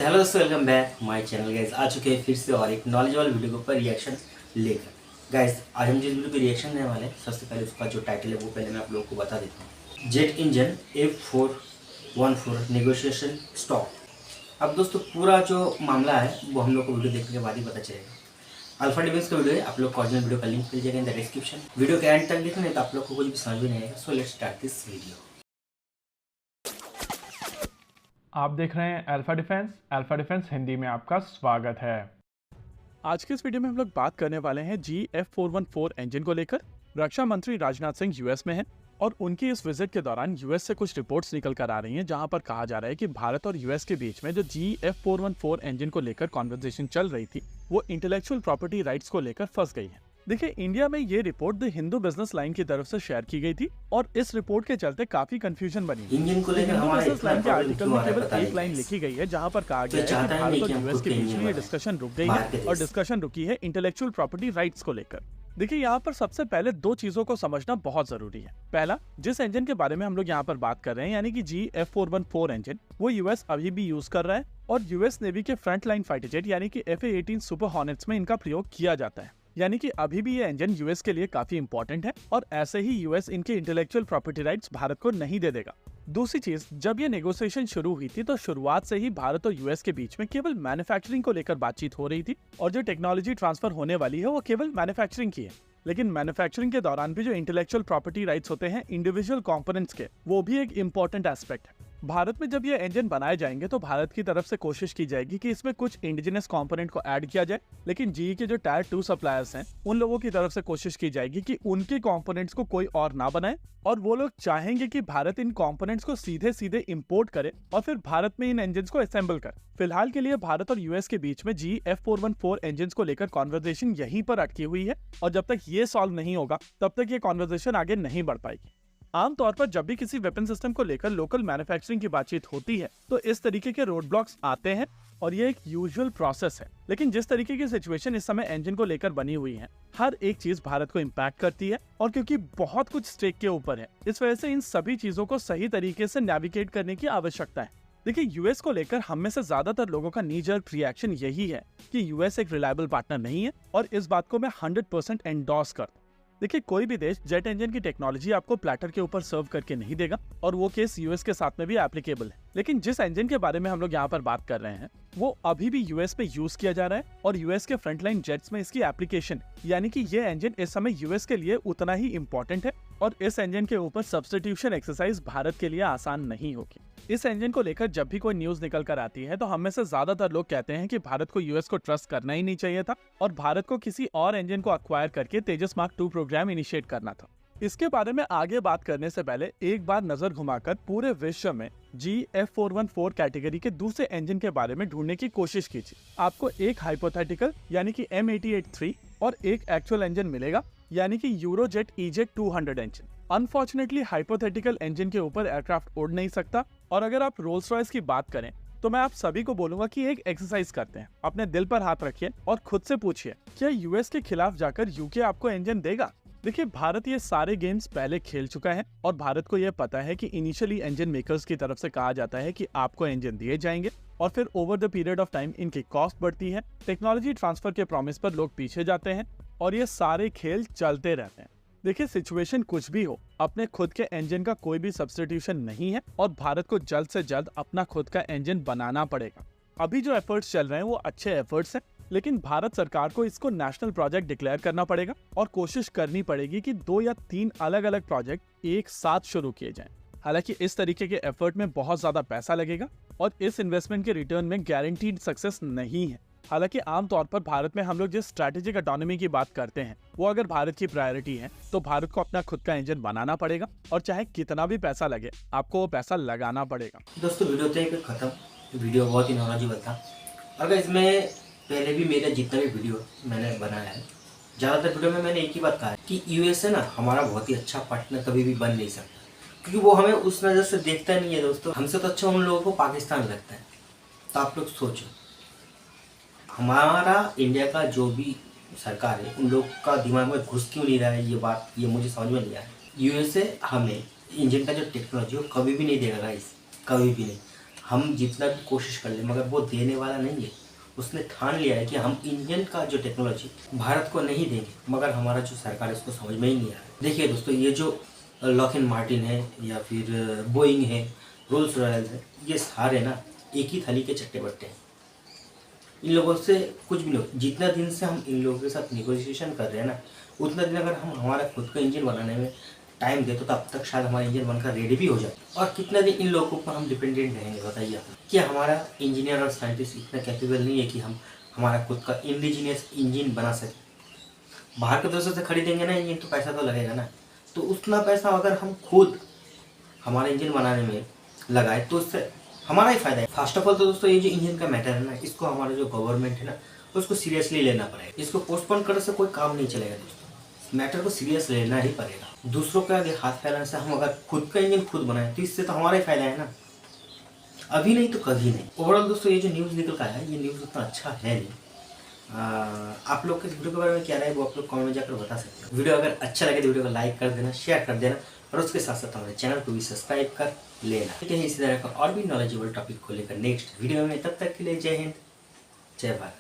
Hello दोस्तों, welcome back my channel. Guys आ चुके हैं फिर से और एक नॉलेजेबल वीडियो के ऊपर रिएक्शन लेकर। गाइस आज हम जिस वीडियो पे रिएक्शन देने वाले हैं, सबसे पहले उसका जो टाइटल है वो पहले मैं आप लोगों को बता देता हूँ। Jet engine F414 negotiation stop. अब दोस्तों पूरा जो मामला है वो हम लोग को वीडियो देखने के बाद ही पता चलेगा। अल्फा डिफेंस का वीडियो है, आप लोग ओरिजिनल वीडियो का लिंक मिल जाएगा इन द डिस्क्रिप्शन। वीडियो के एंड तक देखना है तो आप लोग को कुछ भी समझ में नहीं आएगा। So let's start this video. आप देख रहे हैं अल्फा डिफेंस हिंदी में आपका स्वागत है। आज के इस वीडियो में हम लोग बात करने वाले हैं GF414 इंजन को लेकर। रक्षा मंत्री राजनाथ सिंह यूएस में हैं और उनकी इस विजिट के दौरान यूएस से कुछ रिपोर्ट्स निकल कर आ रही हैं, जहां पर कहा जा रहा है कि भारत और यूएस के बीच में जो GF414 इंजन को लेकर कॉन्वर्सेशन चल रही थी वो इंटेलेक्चुअल प्रॉपर्टी राइट्स को लेकर फंस गई है। देखिए, इंडिया में ये report the Hindu business line की तरफ से शेयर की गई थी और इस रिपोर्ट के चलते काफी कंफ्यूजन बनी। इंजन को लेकर हिंदू बिजनेस लाइन के आर्टिकल में केवल एक लाइन लिखी गई है, जहां पर कहा गया है कि भारत और यूएस के बीच में ये डिस्कशन रुक गई है और डिस्कशन रुकी है इंटेलेक्चुअल प्रॉपर्टी राइट्स को लेकर। देखिए, यहाँ पर सबसे पहले दो चीजों को समझना बहुत जरूरी है। पहला, जिस इंजन के बारे में हम लोग यहाँ पर बात कर रहे हैं यानी कि GF414 इंजन, वो यूएस अभी भी यूज कर रहा है और यूएस नेवी के फ्रंट लाइन फाइटर जेट यानी कि FA-18 सुपर हॉर्नेट्स में इनका प्रयोग किया जाता है। यानी कि अभी भी ये इंजन यूएस के लिए काफी इंपॉर्टेंट है और ऐसे ही यूएस इनके इंटेलेक्चुअल प्रॉपर्टी राइट्स भारत को नहीं दे देगा। दूसरी चीज, जब ये नेगोशिएशन शुरू हुई थी तो शुरुआत से ही भारत और यूएस के बीच में केवल मैन्युफैक्चरिंग को लेकर बातचीत हो रही थी और जो टेक्नोलॉजी ट्रांसफर होने वाली है वो केवल मैन्युफैक्चरिंग की है। लेकिन मैन्युफैक्चरिंग के दौरान भी जो इंटेलेक्चुअल प्रॉपर्टी राइट्स होते हैं इंडिविजुअल कंपोनेंट्स के, वो भी एक इम्पोर्टेंट एस्पेक्ट है। भारत में जब ये इंजन बनाए जाएंगे तो भारत की तरफ से कोशिश की जाएगी कि इसमें कुछ इंडिजिनस कंपोनेंट को ऐड किया जाए, लेकिन जीई के जो टायर 2 सप्लायर्स हैं उन लोगों की तरफ से कोशिश की जाएगी कि उनके कंपोनेंट्स को कोई और ना बनाए और वो लोग चाहेंगे कि भारत इन कंपोनेंट्स को सीधे सीधे इंपोर्ट करे और फिर भारत में इन इंजन को असेंबल करे। फिलहाल के लिए भारत और यूएस के बीच में GF414 इंजन को लेकर कॉन्वर्सेशन यहीं पर अटकी हुई है और जब तक ये सॉल्व नहीं होगा तब तक ये कॉन्वर्सेशन आगे नहीं बढ़ पाएगी। आमतौर पर जब भी किसी वेपन सिस्टम को लेकर लोकल मैन्युफैक्चरिंग की बातचीत होती है तो इस तरीके के रोड ब्लॉक्स आते हैं और ये एक यूजुअल प्रोसेस है। लेकिन जिस तरीके की सिचुएशन इस समय इंजन को लेकर बनी हुई है, हर एक चीज भारत को इम्पैक्ट करती है और क्योंकि बहुत कुछ स्टेक के ऊपर है, इस वजह से इन सभी चीजों को सही तरीके से नेविगेट करने की आवश्यकता है। देखिए, यूएस को लेकर हम में से ज्यादातर लोगों का नी जर्क रिएक्शन यही है कि यूएस एक रिलायबल पार्टनर नहीं है और इस बात को मैं 100% एंडोर्स करता हूं। देखिए, कोई भी देश जेट इंजन की टेक्नोलॉजी आपको प्लेटर के ऊपर सर्व करके नहीं देगा और वो केस यूएस के साथ में भी एप्लीकेबल है। लेकिन जिस इंजन के बारे में हम लोग यहाँ पर बात कर रहे हैं वो अभी भी यूएस पे यूज किया जा रहा है और यूएस के फ्रंटलाइन जेट्स में इसकी एप्लीकेशन, यानी कि ये इंजन इस समय यूएस के लिए उतना ही इम्पोर्टेंट है और इस इंजन के ऊपर सब्स्टिट्यूशन एक्सरसाइज भारत के लिए आसान नहीं होगी। इस इंजन को लेकर जब भी कोई न्यूज निकल कर आती है तो हम में से ज्यादातर लोग कहते हैं कि भारत को यूएस को ट्रस्ट करना ही नहीं चाहिए था और भारत को किसी और इंजन को अक्वायर करके तेजस मार्क 2 प्रोग्राम इनिशिएट करना था। इसके बारे में आगे बात करने से पहले एक बार नजर घुमाकर पूरे विश्व में GF414 कैटेगरी के दूसरे इंजन के बारे में ढूंढने की कोशिश कीजिए। आपको एक हाइपोथेटिकल यानी कि M88-3 और एक एक्चुअल इंजन मिलेगा यानी कि यूरोजेट EJ 200 engine. Unfortunately hypothetical engine के ऊपर एयरक्राफ्ट उड़ नहीं सकता और अगर आप रोल्स रॉयस की बात करें तो मैं आप सभी को बोलूंगा कि एक एक्सरसाइज करते हैं। अपने दिल पर हाथ रखिए और खुद से पूछिए, क्या यूएस के खिलाफ जाकर यूके आपको इंजन देगा? देखिए, भारत ये सारे गेम्स पहले खेल चुका है और भारत को यह पता है कि इनिशियली इंजन मेकर्स की तरफ से कहा जाता है कि आपको इंजन दिए जाएंगे और फिर over the period of time इनकी कॉस्ट बढ़ती है, टेक्नोलॉजी ट्रांसफर के प्रॉमिस पर लोग पीछे जाते हैं और ये सारे खेल चलते रहते हैं। देखिए, सिचुएशन कुछ भी हो, अपने खुद के इंजन का कोई भी सब्स्टिट्यूशन नहीं है और भारत को जल्द से जल्द अपना खुद का इंजन बनाना पड़ेगा। अभी जो एफर्ट्स चल रहे हैं वो अच्छे एफर्ट्स हैं, लेकिन भारत सरकार को इसको नेशनल प्रोजेक्ट डिक्लेयर करना पड़ेगा और कोशिश करनी पड़ेगी कि 2 या 3 अलग अलग प्रोजेक्ट एक साथ शुरू किए जाएं। हालांकि इस तरीके के एफर्ट में बहुत ज्यादा पैसा लगेगा और इस इन्वेस्टमेंट के रिटर्न में गारंटीड सक्सेस नहीं है। हालांकि आमतौर पर भारत में हम लोग जिस स्ट्रैटेजिक ऑटोनॉमी की बात करते हैं वो अगर भारत की प्रायोरिटी है तो भारत को अपना खुद का इंजन बनाना पड़ेगा और चाहे कितना भी पैसा लगे आपको वो पैसा लगाना पड़ेगा। दोस्तों वीडियो तो खत्म। वीडियो बहुत ही नॉलेजेबल था। अगर इसमें पहले भी मेरा जितना भी वीडियो मैंने बनाया है, ज़्यादातर वीडियो में मैंने एक ही बात कहा है कि यूएस है ना हमारा बहुत ही अच्छा पार्टनर कभी भी बन नहीं सकता, क्योंकि वो हमें उस नज़र से देखता नहीं है। दोस्तों हमसे तो अच्छा उन लोगों को पाकिस्तान लगता है। तो आप लोग सोचो, हमारा इंडिया का जो भी सरकार है उन लोग का दिमाग में घुस क्यों नहीं रहा है ये बात, ये मुझे समझ में नहीं आया। यूएसए हमें इंजन का जो टेक्नोलॉजी वो कभी भी नहीं देगा गाइस, कभी भी नहीं। हम जितना भी कोशिश कर ले मगर वो देने वाला नहीं है। उसने ठान लिया है कि हम इंडियन का जो टेक्नोलॉजी भारत को नहीं देंगे, मगर हमारा जो सरकार है उसको समझ में ही नहीं आ रहा है। देखिए दोस्तों, ये जो लॉकहीड मार्टिन है या फिर बोइंग है, रोल्स रॉयल्स है, ये सारे ना एक ही थाली के चट्टे बट्टे हैं। इन लोगों से कुछ भी नहीं। जितना दिन से हम इन लोगों के साथ निगोशिएशन कर रहे हैं ना, उतना दिन अगर हम हमारा खुद का इंजन बनाने में टाइम दे तो तब तक शायद हमारा इंजन बनकर रेडी भी हो जाए। और कितना दिन इन लोगों पर हम डिपेंडेंट रहेंगे बताइए आप। क्या हमारा इंजीनियर और साइंटिस्ट इतना कैपेबल नहीं है कि हम हमारा खुद का इंडिजीनियस इंजन बना सकें। बाहर के दोस्तों से खरीदेंगे ना इंजन तो पैसा तो लगेगा ना, तो उतना पैसा अगर हम खुद हमारे इंजन बनाने में लगाए तो उससे हमारा ही फायदा है। फर्स्ट ऑफ ऑल तो दोस्तों, ये जो इंजन का मैटर है ना, इसको हमारा जो गवर्नमेंट है ना उसको सीरियसली लेना पड़ेगा। इसको पोस्टपोन करने से कोई काम नहीं चलेगा दोस्तों, मैटर को सीरियस लेना ही पड़ेगा। दूसरों के आगे हाथ फैलाने से हम अगर खुद का इंजन खुद बनाए तो इससे तो हमारा ही फायदा है ना, अभी नहीं तो कभी नहीं। ओवरऑल दोस्तों, ये जो न्यूज़ निकल का है ये न्यूज़ उतना अच्छा है नहीं। आप लोग के इस वीडियो के बारे में क्या राय वो आप लोग कमेंट में जाकर बता सकते हो। वीडियो अगर अच्छा लगे तो वीडियो को लाइक कर देना, शेयर कर देना और उसके साथ साथ हमारे चैनल को भी सब्सक्राइब कर लेना। ठीक है, इसी तरह का और भी नॉलेजेबल टॉपिक को लेकर नेक्स्ट वीडियो में। तब तक के लिए जय हिंद, जय भारत।